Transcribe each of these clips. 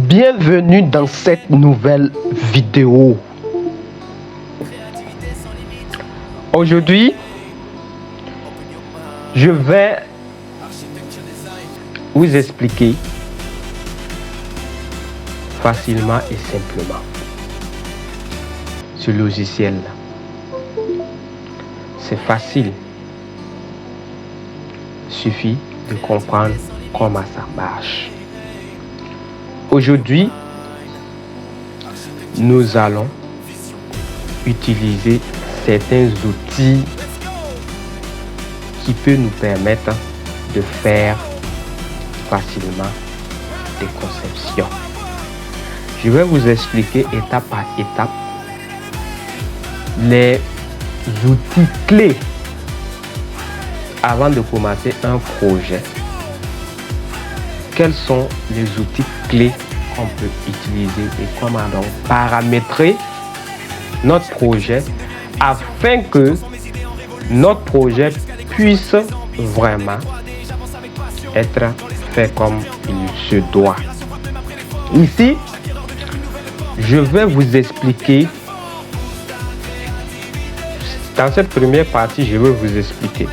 Bienvenue dans cette nouvelle vidéo. Aujourd'hui, je vais vous expliquer facilement et simplement ce logiciel-là. C'est facile. Il suffit de comprendre comment ça marche. Aujourd'hui, nous allons utiliser certains outils qui peuvent nous permettre de faire facilement des conceptions. Je vais vous expliquer étape par étape les outils clés avant de commencer un projet. Quels sont les outils clés qu'on peut utiliser et comment donc paramétrer notre projet afin que notre projet puisse vraiment être fait comme il se doit. Ici, je vais vous expliquer, dans cette première partie, je vais vous expliquer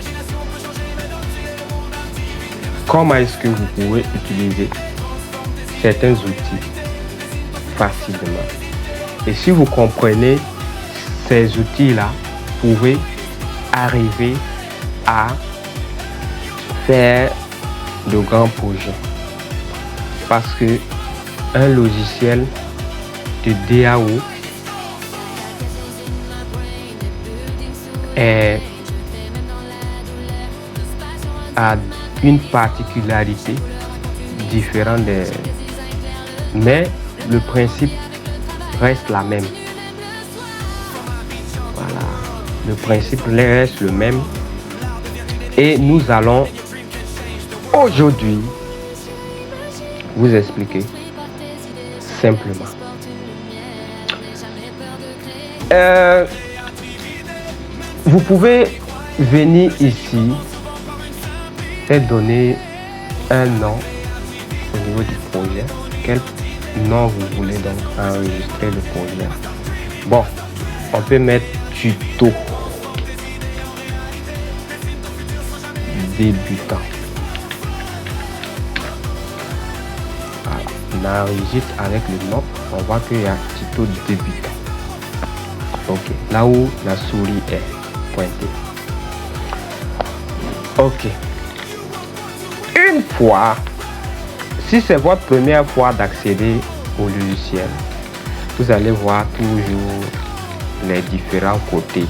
comment est-ce que vous pouvez utiliser certains outils facilement. Et si vous comprenez ces outils-là, vous pouvez arriver à faire de grands projets. Parce que un logiciel de DAO a une particularité différente mais le principe reste la même. Voilà, le principe reste le même et nous allons aujourd'hui vous expliquer simplement. Vous pouvez venir ici et donner un nom au niveau du projet. Quel nom vous voulez donc enregistrer le projet? Bon, on peut mettre tuto débutant. Voilà. On enregistre avec le nom. On voit qu'il y a tuto débutant. Ok, là où la souris est pointée. Ok. Une fois, si c'est votre première fois d'accéder au logiciel, vous allez voir toujours les différents côtés,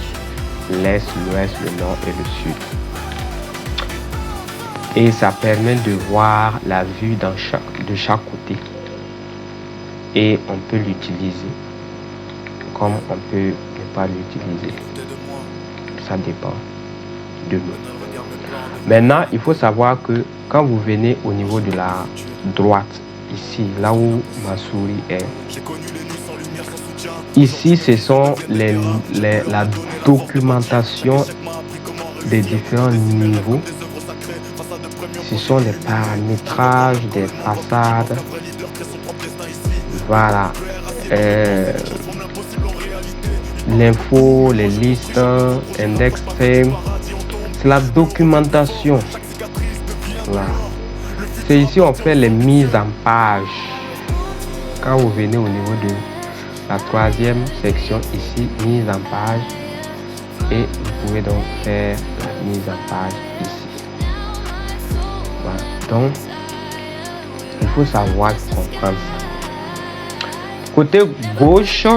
l'est, l'ouest, le nord et le sud. Et ça permet de voir la vue de chaque côté. Et on peut l'utiliser comme on peut ne pas l'utiliser. Ça dépend de nous. Maintenant, il faut savoir que quand vous venez au niveau de la droite, ici, là où ma souris est, ici, ce sont la documentation des différents niveaux. Ce sont les paramétrages des façades. Voilà. L'info, les listes, index thème. C'est la documentation. Voilà. C'est ici on fait les mises en page. Quand vous venez au niveau de la troisième section, ici, mise en page. Et vous pouvez donc faire la mise en page ici. Voilà. Donc, il faut savoir comprendre ça. Côté gauche,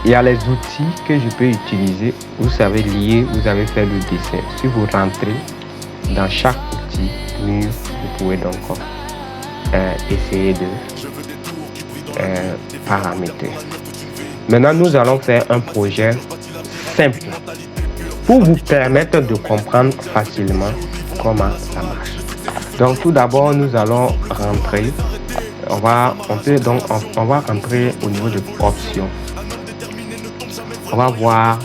il y a les outils que je peux utiliser. Vous savez lier, vous avez fait le dessin. Si vous rentrez dans chaque outil mur, vous pouvez donc essayer de paramétrer. Maintenant, nous allons faire un projet simple pour vous permettre de comprendre facilement comment ça marche. Donc, tout d'abord, nous allons rentrer. On va rentrer au niveau de options. On va voir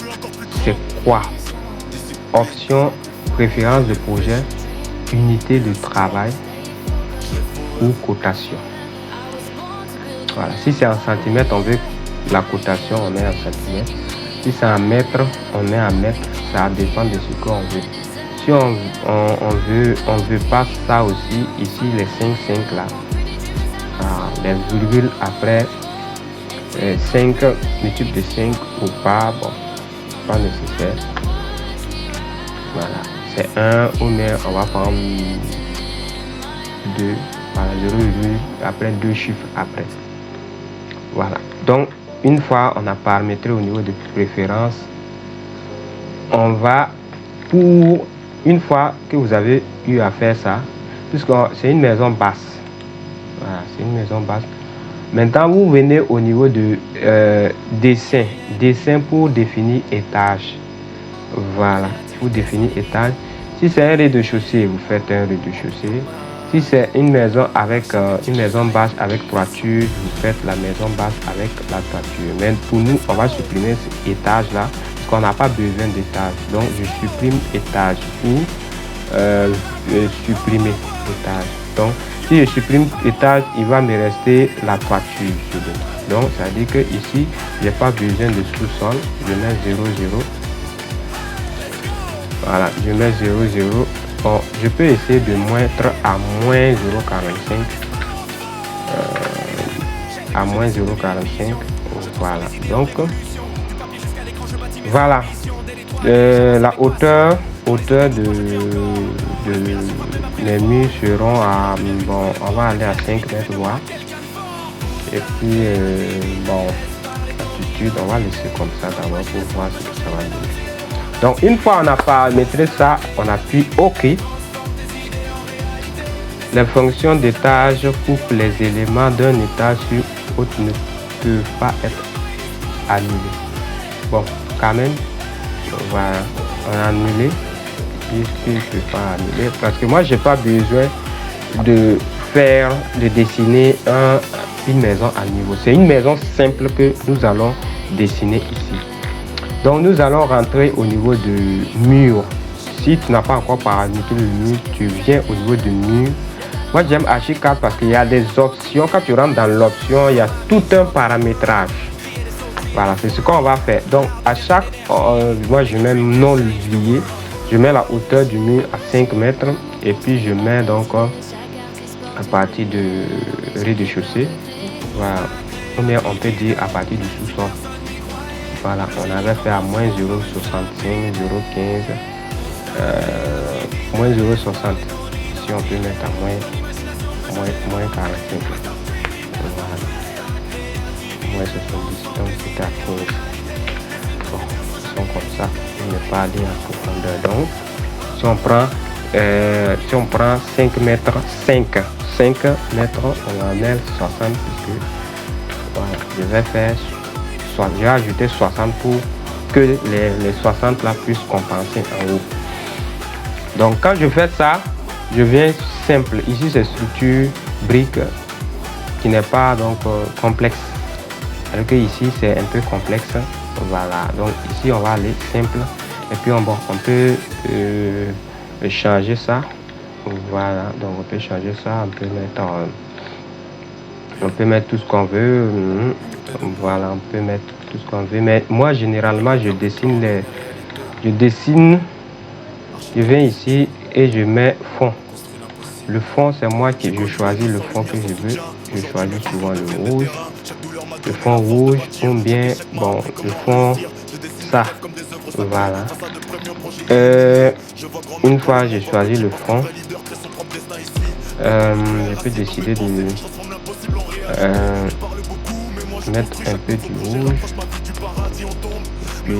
c'est quoi option, préférence de projet, unité de travail ou cotation. Voilà. Si c'est en centimètres, on veut la cotation, on met en centimètres. Si c'est en mètres, on met en mètres. Ça dépend de ce qu'on veut. Si on veut pas ça aussi, ici les 5 là, les virgules après 5 multiples de 5 ou pas, bon, pas nécessaire. Voilà, c'est 1 ou bien on va prendre 2, voilà, 0, après 2 chiffres après. Voilà, donc une fois on a paramétré au niveau de préférence, on va, pour une fois que vous avez eu à faire ça, puisque c'est une maison basse, voilà, c'est une maison basse. Maintenant vous venez au niveau de dessin pour définir étage. Voilà, pour définir étage. Si c'est un rez-de-chaussée, vous faites un rez-de-chaussée. Si c'est une maison avec une maison basse avec toiture, vous faites la maison basse avec la toiture. Mais pour nous, on va supprimer cet étage là, parce qu'on n'a pas besoin d'étage. Donc je supprime étage ou supprimer étage. Donc si je supprime étage, il va me rester la toiture. Donc ça veut dire que ici, j'ai pas besoin de sous-sol. Je mets 0, 0. Voilà, je mets 0, 0. Bon, je peux essayer de mettre à moins 0,45. À moins 0,45. Voilà. Donc, voilà. La hauteur de les murs seront à, bon, on va aller à 5 mètres voir. Et puis, bon, l'altitude, on va laisser comme ça d'abord pour voir ce que ça va donner. Donc, une fois on a paramétré ça, on appuie OK. Les fonctions d'étage coupent les éléments d'un étage sur autre ne peuvent pas être annulés. Bon, quand même, voilà, on a annulé. Puisque je ne peux pas annuler, parce que moi, j'ai pas besoin de dessiner une maison à niveau. C'est une maison simple que nous allons dessiner ici. Donc nous allons rentrer au niveau du mur. Si tu n'as pas encore paramétré le mur, tu viens au niveau du mur. Moi j'aime Archicad parce qu'il y a des options. Quand tu rentres dans l'option, il y a tout un paramétrage. Voilà, c'est ce qu'on va faire. Donc à chaque, moi je mets non lié. Je mets la hauteur du mur à 5 mètres. Et puis je mets donc à partir de rez-de-chaussée. Voilà. Ou bien on peut dire à partir du sous-sol. Voilà, on avait fait à moins 0,65, 0,15, moins 0,60. Si on peut mettre à moins 45. Voilà. Moins 70, donc c'était à 15. Bon, ils sont comme ça, on n'est pas aller en profondeur. Donc, si on prend 5 mètres, 5 mètres, on en met 60, puisque voilà, je vais ajouter 60 pour que les 60 là puissent compenser en haut. Donc quand je fais ça, je viens simple. Ici c'est structure brique qui n'est pas donc complexe. Alors que ici c'est un peu complexe. Voilà. Donc ici on va aller simple. Et puis on peut changer ça. Voilà. Donc on peut changer ça. On peut mettre tout ce qu'on veut. Voilà, on peut mettre tout ce qu'on veut. Mais moi, généralement, je viens ici et je mets fond. Le fond, c'est moi qui je choisis le fond que je veux. Je choisis souvent le rouge. Le fond rouge, ou bien, bon, le fond, ça. Voilà. Une fois j'ai choisi le fond, je peux décider de mettre un peu du rouge, puis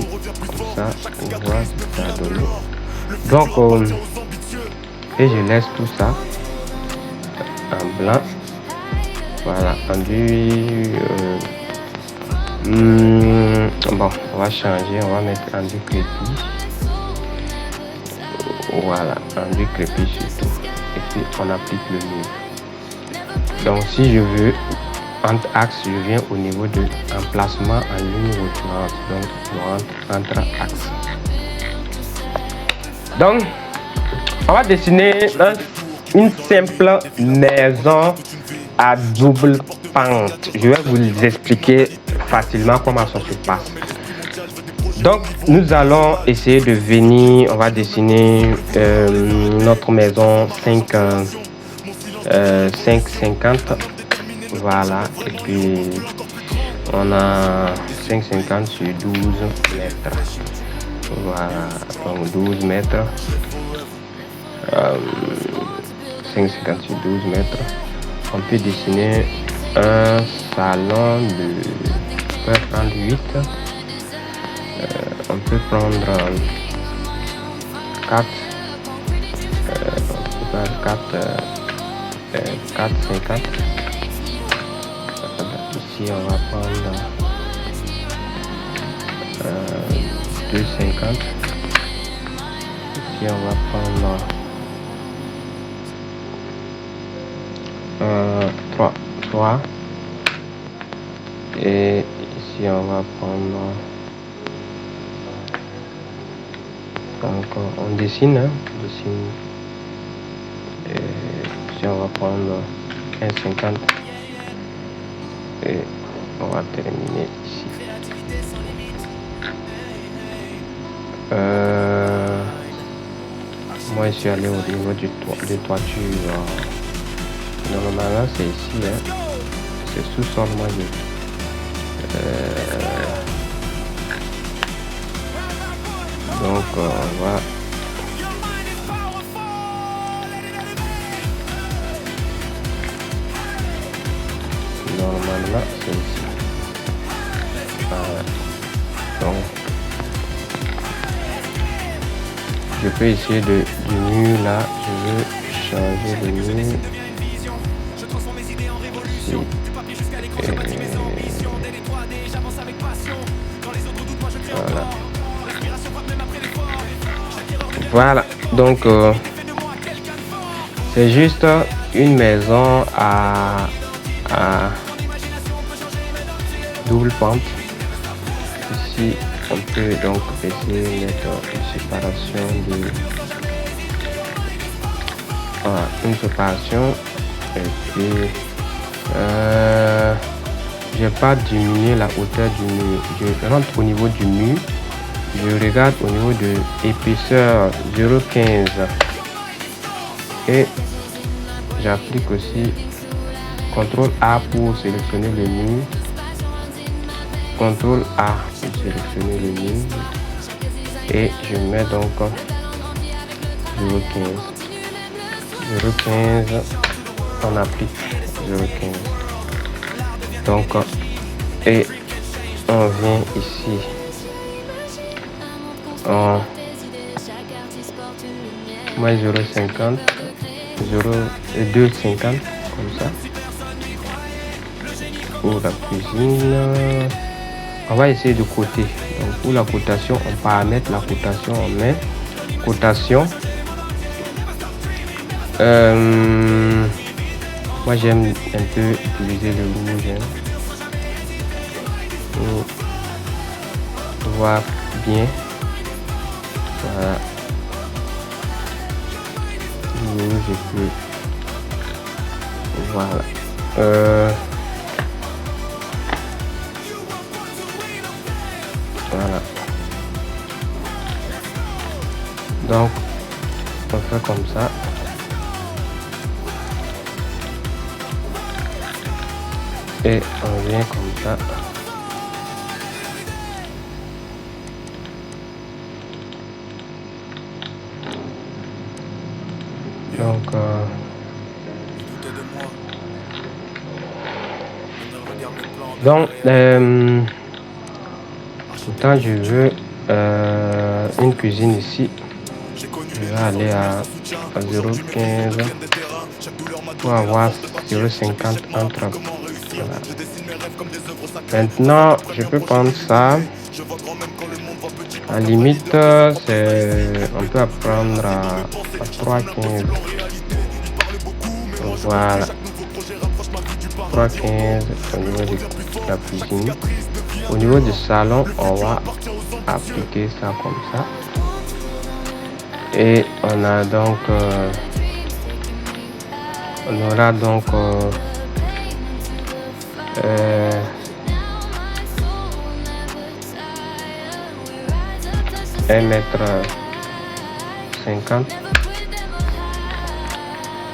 comme ça on voit ce que ça a donné. Donc et je laisse tout ça en blanc. Voilà, enduit. Bon, on va changer, on va mettre enduit crépi. Voilà, enduit crépi surtout. Et puis on applique le mur. Donc si je veux entre axes, je viens au niveau de emplacement en ligne roulante. Donc je rentre entre axes. Donc on va dessiner une simple maison à double pente. Je vais vous expliquer facilement comment ça se passe. Donc, nous allons essayer de venir, on va dessiner notre maison 5,50. Voilà, et puis on a 5,50 sur 12 mètres. Voilà, donc 12 mètres. 5,50 sur 12 mètres. On peut dessiner un salon de... On peut prendre 8. On peut prendre 4. On peut prendre 4,50. Ici, on va prendre 2,50. Ici, on va prendre 3. Et ici, on va prendre... Donc, on dessine, hein, on dessine. Et ici, on va prendre 15,50. Et on va terminer ici. Moi, je suis allé au niveau du toiture. Normalement, c'est ici. Hein. C'est sous-sol, moi. Donc, on va... Normalement, c'est ici. Donc, je peux essayer du mur là. Je veux changer le mur. Ici. Voilà. Voilà. Donc, c'est juste une maison à double pente. Ici, on peut donc essayer de mettre une séparation de... Voilà, une séparation. Et puis, je vais pas diminuer la hauteur du mur. Je rentre au niveau du mur. Je regarde au niveau de l'épaisseur 0,15. Et j'applique aussi CTRL A pour sélectionner le mur. CTRL A pour sélectionner le mur. Et je mets donc 0,15. 0,15. On applique 0,15. Donc, et on vient ici. Moins 0,50. 2,50 comme ça. Pour la cuisine, on va essayer de coter. Donc pour la cotation, on paramètre la cotation, on met cotation. Moi j'aime un peu utiliser le rouge pour voir bien. Voilà. Le rouge et puis voilà. Voilà. Donc, on fait comme ça. Et on vient comme ça. Donc, pourtant je veux une cuisine ici. Je vais aller à 0,15 pour avoir 0,50 entre. Voilà. Maintenant, je peux prendre ça. En limite, on peut apprendre à 3,15. Voilà. 3,15 au niveau de la cuisine. Au niveau du salon, on va appliquer ça comme ça. Et on a donc on aura donc 1m50.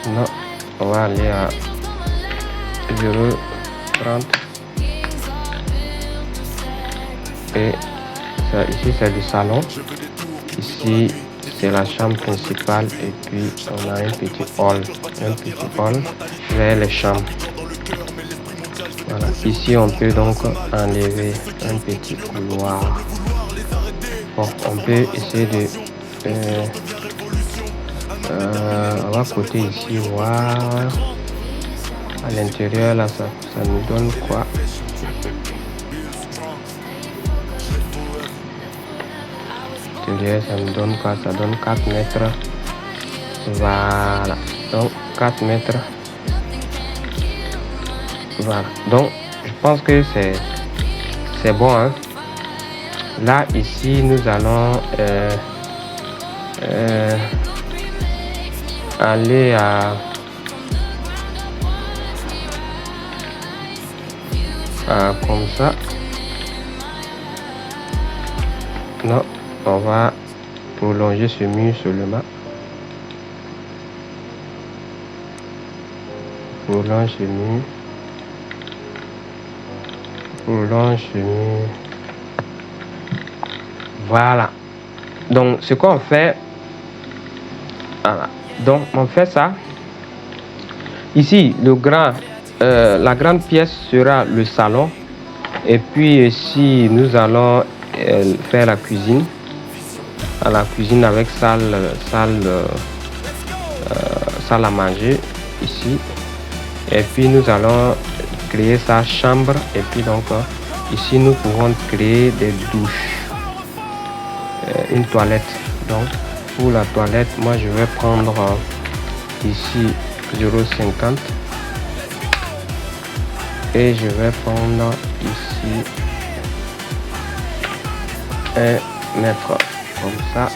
Non, on va aller à 0,30. Et ça, ici c'est le salon. Ici c'est la chambre principale et puis on a un petit hall vers les chambres. Voilà. Ici on peut donc enlever un petit couloir. Bon, on peut essayer de on va côté ici voir à l'intérieur là, ça nous donne quoi? Ça nous donne quoi? Ça donne 4 mètres. Voilà, donc 4 mètres. Voilà, donc je pense que c'est bon, hein? Là ici nous allons aller à comme ça. Non, on va prolonger ce mur seulement. Prolonge ce mur. Prolonge ce mur. Voilà. Donc ce qu'on fait, voilà. Donc on fait ça. Ici la grande pièce sera le salon. Et puis ici nous allons faire la cuisine. À la cuisine avec salle à manger ici. Et puis nous allons créer sa chambre. Et puis donc ici nous pouvons créer des douches. Une toilette. Donc pour la toilette, moi je vais prendre ici 0,50 et je vais prendre ici 1 mètre comme ça.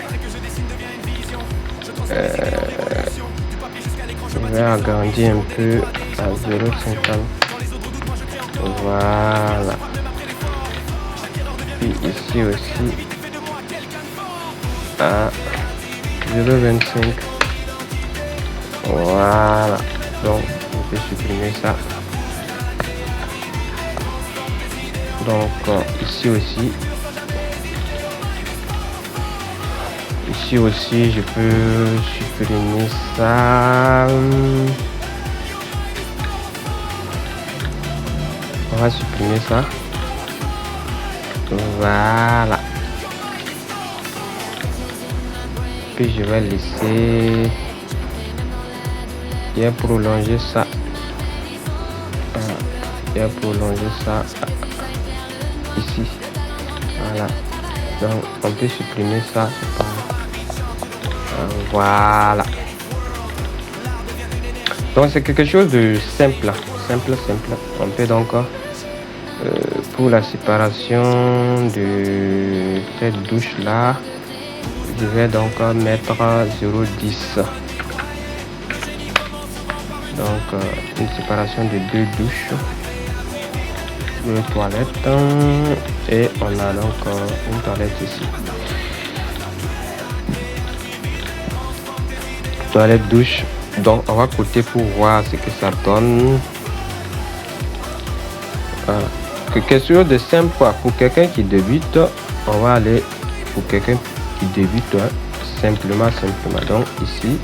Je vais agrandir un peu à 0,50. Voilà. Puis ici aussi à 0,25. Voilà, donc on peut supprimer ça. Donc ici aussi je peux supprimer ça. On va supprimer ça. Voilà. Puis je vais laisser bien prolonger ça. Bien prolonger ça ici. Voilà. Donc on peut supprimer ça. Voilà. Donc c'est quelque chose de simple. Simple. On peut donc pour la séparation de cette douche là, je vais donc mettre 0,10. Donc une séparation de 2 douches, 2 toilettes, et on a donc une toilette ici. Toilette douche. Donc on va côté pour voir ce que ça donne. Voilà. Quelque chose de simple quoi. Pour quelqu'un qui débute, on va aller pour quelqu'un qui débute simplement. Donc ici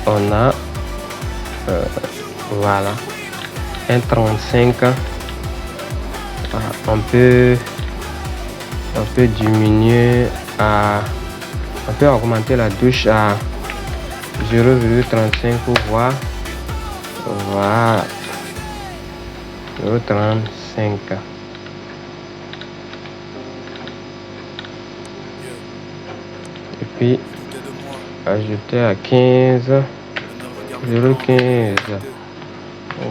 on a voilà 1,35. Voilà. On peut diminuer on peut augmenter la douche à 0,35 pour voir. Voilà, 0,35. Et puis ajouter à 15, 0,15.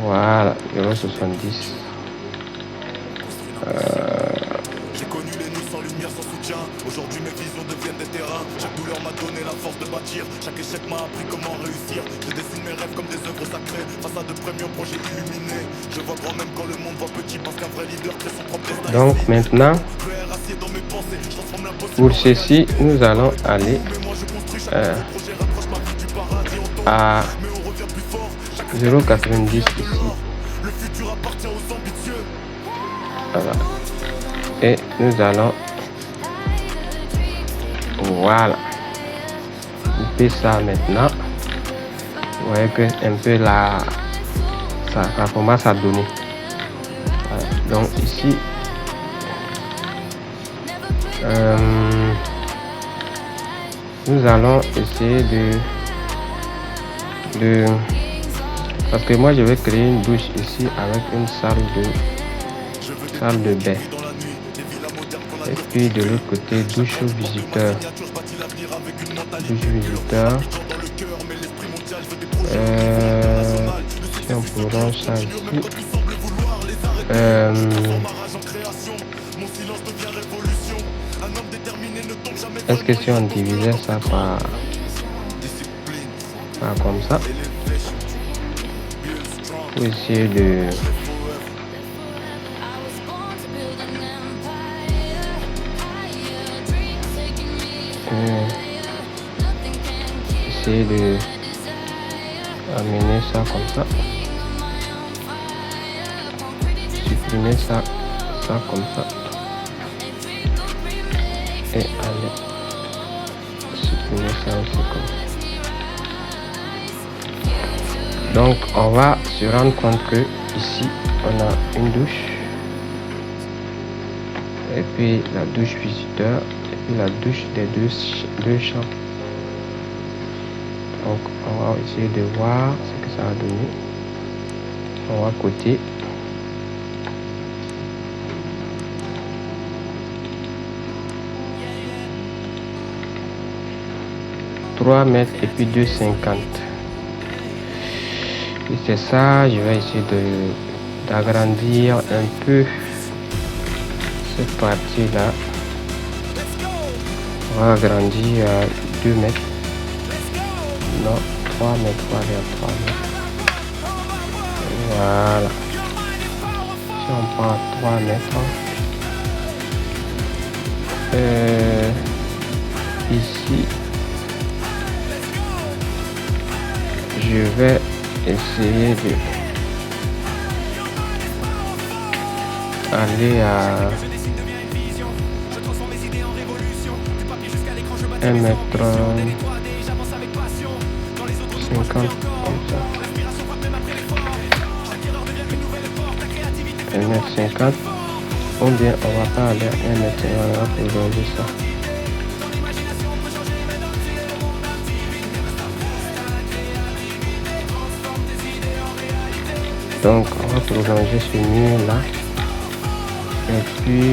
Voilà, 0,70. J'ai connu les nuits sans lumière, sans soutien. Aujourd'hui mes visions deviennent des terrains. Chaque douleur m'a donné la force de bâtir. Chaque échec m'a appris comment réussir. Je dessine mes rêves comme des œuvres sacrées. Face à de premiers projets illuminés. Je vois grand même quand le monde voit petit, parce qu'un vrai leader crée son propre destin. Donc maintenant, Cuirassier dans mes pensées, je transforme l'impossible pour en ceci, nous allons aller mais moi je construis chaque nouveau projet, rapproche ma vie du paradis en temps. à Mais on revient plus fort, chaque 0,90 ici. le futur appartient aux ambitieux. Voilà. Et nous allons, voilà, couper ça maintenant. Vous voyez que un peu là, ça commence à donner. Voilà. Donc ici, nous allons essayer de parce que moi je vais créer une douche ici avec une salle de bain. Et puis de l'autre côté, douche visiteur. Douche visiteur. Si on prolonge ça ici. Est-ce que si on divisait ça par comme ça, pour essayer de amener ça comme ça, supprimer ça comme ça, et aller supprimer ça aussi comme ça. Donc on va se rendre compte que ici on a une douche, et puis la douche visiteur, et puis la douche des deux chambres. Donc on va essayer de voir ce que ça va donner. On va côté. « 3 mètres et puis 2,50. Et c'est ça, je vais essayer d'agrandir un peu cette partie là. On va agrandir à 2 mètres. Non, 3 mètres, on va aller à 3 mètres. Voilà. Si on prend à 3 mètres, ici, je vais essayer de aller à 1 mètre 50 comme ça. 1 mètre 50. Ou bien on va pas aller à 1 mètre 50, on va prolonger ça. Donc on va prolonger ce mur là. Et puis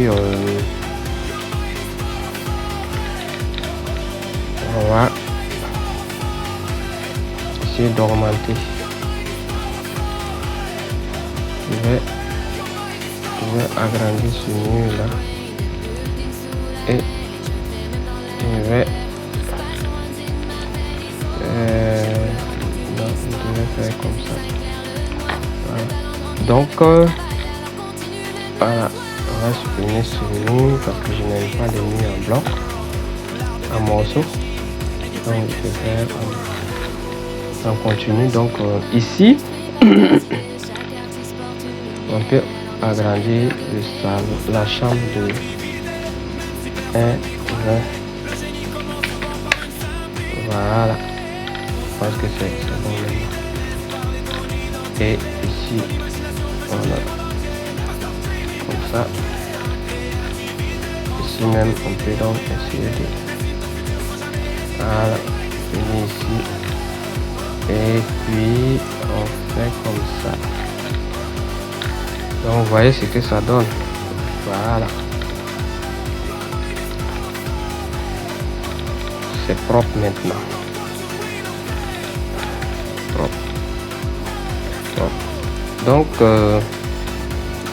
on va essayer d'augmenter. Je vais agrandir ce mur là. Et je vais faire comme ça. Voilà. Donc voilà, on va supprimer ce mur parce que je n'aime pas les murs en bloc, en morceaux. Donc je vais faire on continue. Donc ici on peut agrandir la chambre de 1,20. Voilà, je pense que c'est bon maintenant. Et ici on a comme ça. Ici même on peut donc essayer de voilà, venir ici et puis on fait comme ça. Donc vous voyez ce que ça donne. Voilà, c'est propre maintenant. Propre. Donc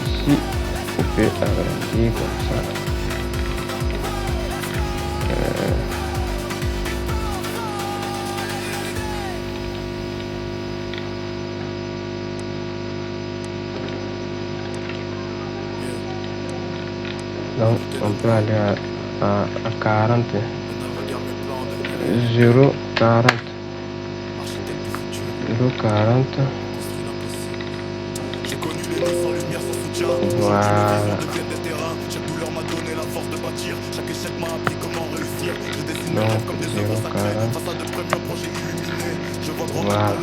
ici on peut agrandir comme ça. Donc, on peut aller à 40. 0, 40. 0, 40. Voilà. Donc, 0, 40. Voilà.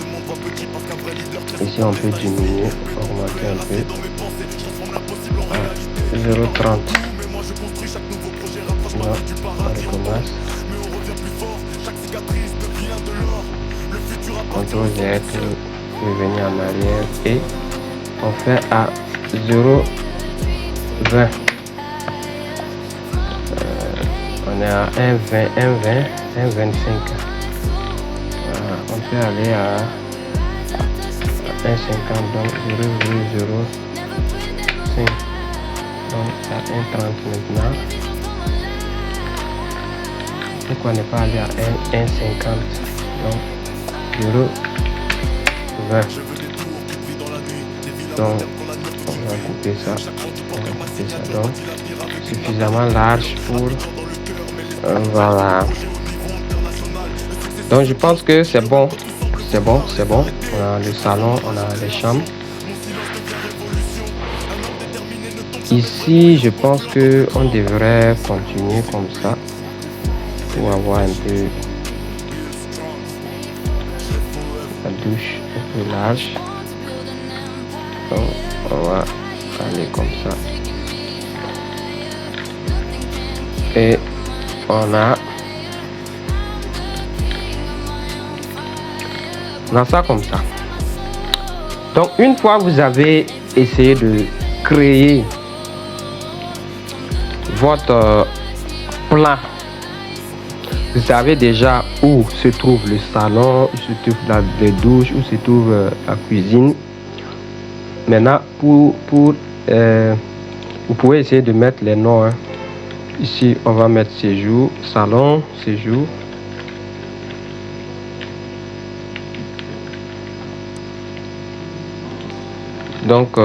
Ici, on peut diminuer, augmenter un peu. 0, 30. Non, on recommence. CTRL Z pour revenir en arrière et on fait à 0, 20. On est à 1,20, 1,20, 1,25. On peut aller à 1,50, donc 0,05. Donc à 1,30 maintenant. Pourquoi ne pas aller à 1,50? Donc 0,20. Donc on va couper ça. Donc suffisamment large pour voilà. Donc je pense que c'est bon. C'est bon. On a le salon, on a les chambres. Ici, je pense que on devrait continuer comme ça pour avoir un peu la douche un peu large. Donc, on va aller comme ça. Et on a ça comme ça. Donc, une fois que vous avez essayé de créer votre plan, vous savez déjà où se trouve le salon, où se trouve la douche, où se trouve la cuisine. Maintenant, vous pouvez essayer de mettre les noms. Ici, on va mettre séjour, salon, séjour. Donc,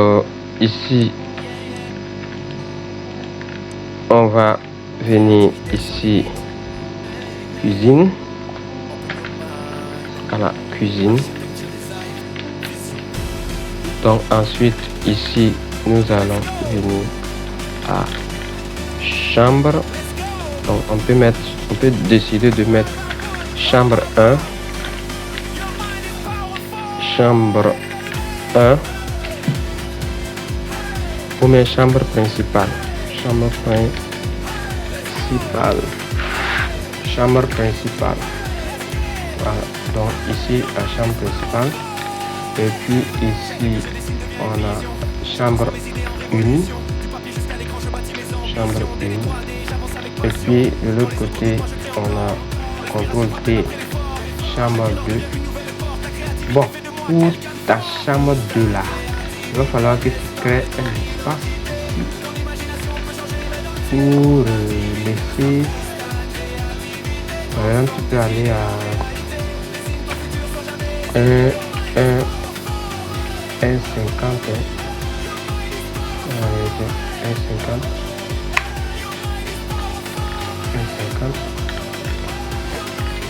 ici, on va venir ici, cuisine, à la cuisine. Donc ensuite ici nous allons venir à chambre. Donc on peut décider de mettre chambre 1, chambre 1 ou bien chambre principale. Chambre principale. Voilà. Donc ici la chambre principale. Et puis ici on a chambre 1. Et puis de l'autre côté on a CTRL-T, chambre 2. Bon, pour ta chambre 2 là, il va falloir que tu crées un espace ici pour laisser. Par exemple, tu peux aller à 1,50.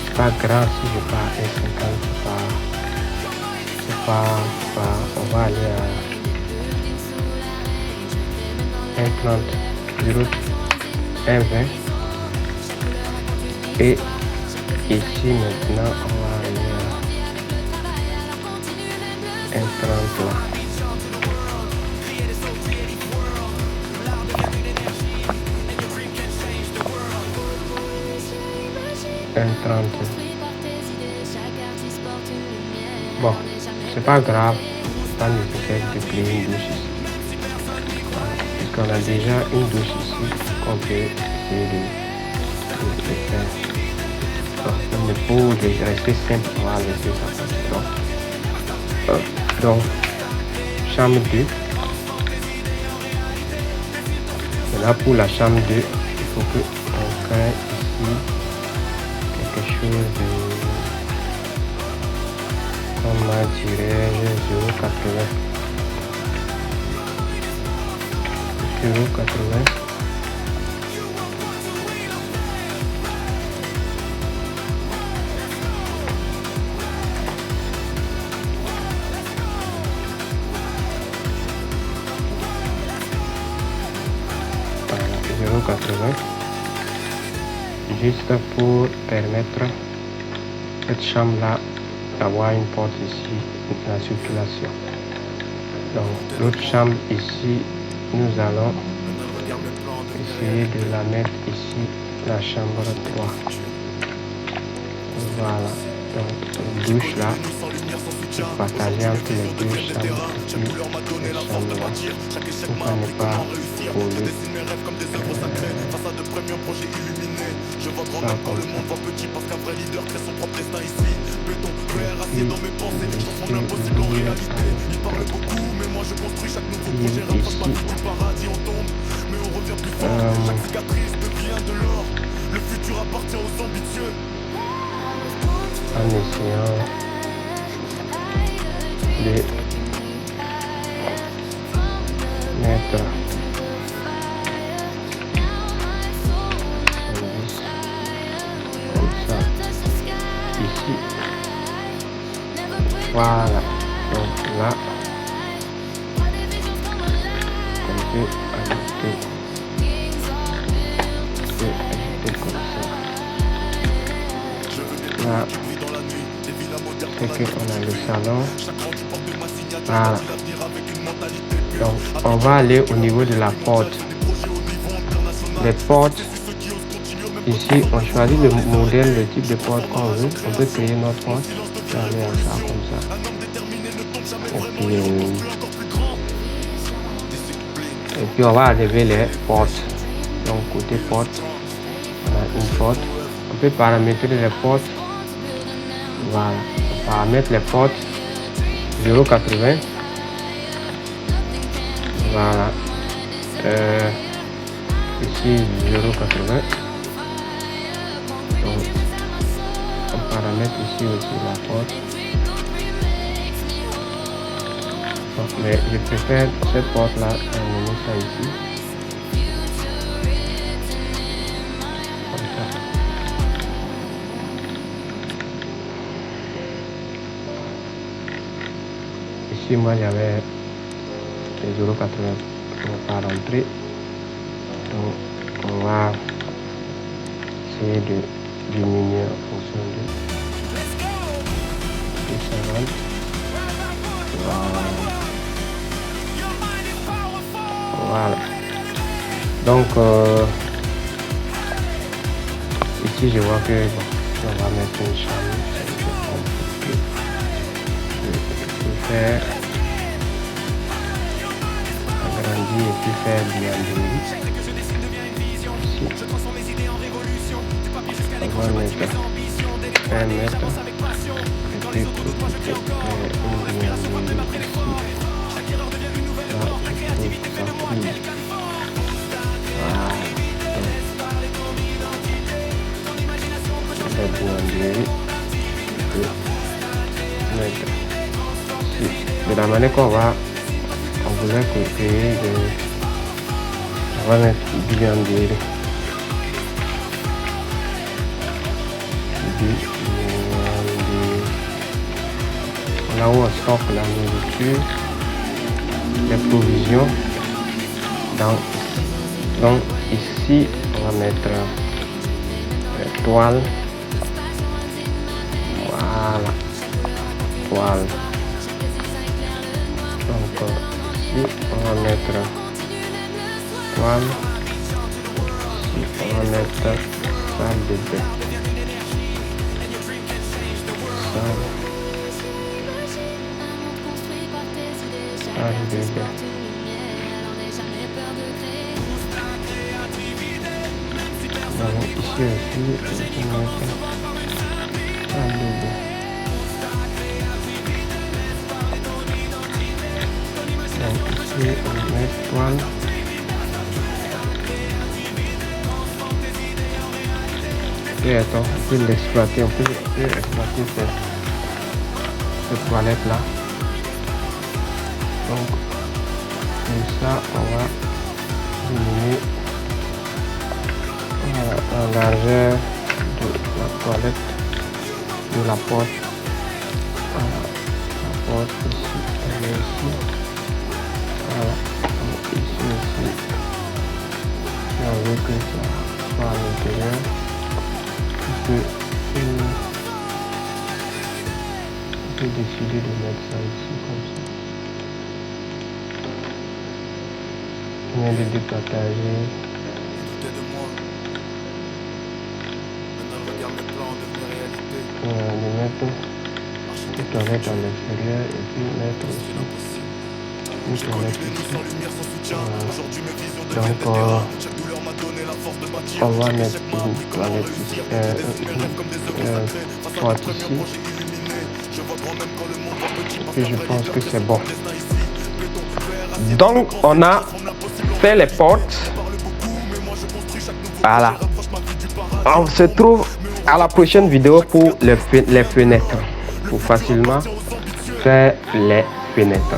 C'est pas grave si je pars à 1,50. C'est pas, on va aller à 1,30, 1,20. Et ici maintenant on va aller à 1,30 là. Bon, c'est pas grave, pas nécessaire de créer une douche ici. Voilà. Puisqu'on a déjà une douche ici qu'on peut essayer de faire. Donc, pour rester simple, on va laisser ça. Donc, chambre 2. Maintenant, pour la chambre 2, il faut qu'on crée ici quelque chose de, comment dirais-je, 0,80. 0,80. 0,80, juste pour permettre cette chambre-là d'avoir une porte ici, la circulation. Donc l'autre chambre ici, nous allons essayer de la mettre ici, la chambre 3. Voilà, donc douche là, partager entre les deux chambres ici, les chambres là, pour qu'on n'est pas collé. Je vois grand même quand le monde voit petit parce qu'un vrai leader crée son propre destin ici. Béton, le R acier dans mes pensées, transforme l'impossible en réalité. Il parle beaucoup, mais moi je construis chaque nouveau projet. Rapproche pas tout le paradis, on tombe, mais on revient plus fort. Chaque cicatrice devient de l'or. Le futur appartient aux ambitieux. En essayant de mettre comme ça ici. Voilà, donc là on peut ajouter comme ça. Là c'est qu'on a le salon. Voilà, donc on va aller au niveau de la porte. Les portes ici, on choisit le modèle, le type de porte qu'on veut. On peut créer notre porte. On peut aller à ça comme ça. Et puis on va enlever les portes. Donc côté porte, on a une porte. On peut paramétrer les portes. Voilà, on paramètre les portes 0,80. Voilà. Ici 0,80. Donc on paramètre ici aussi la porte. Donc, mais je préfère cette porte là, on met ça ici. Comme ça. Ici moi j'avais les 0,80 on va pas rentrer. Donc on va essayer de diminuer en fonction de 50. Voilà. Donc ici je vois que bon, on va mettre une chambre. Je peux faire agrandir et puis faire bien ici. On va mettre 1 mètre et puis pour une ici. De la manière qu'on va, on voulait créer on va mettre biandiri. Là où on stocke la nourriture, les provisions. Donc ici on va mettre toile. Voilà, toile. Donc ici on va mettre toile. Ici on va mettre salle de bain. Salle de bain. Donc ici aussi, on peut mettre salle de bain. Donc ici, on met toile. Et attends, on peut l'exploiter, on peut exploiter cette toilette là. Donc, comme ça, on va diminuer la largeur de la toilette, de la porte. Voilà, la porte ici, elle est ici. Voilà, donc ici aussi, on veut que peut décider de mettre ça ici comme ça. Je viens de départager. Doutez de moi. Maintenant le regarde mes plans devenir réalité. De mettre une toilette à l'extérieur et puis mettre aussi une toilette ici. Donc on va mettre une toilette ici, soit ici. Et je pense que c'est bon. Donc on a fait les portes. Voilà. On se trouve à la prochaine vidéo pour les fenêtres. Pour facilement faire les fenêtres.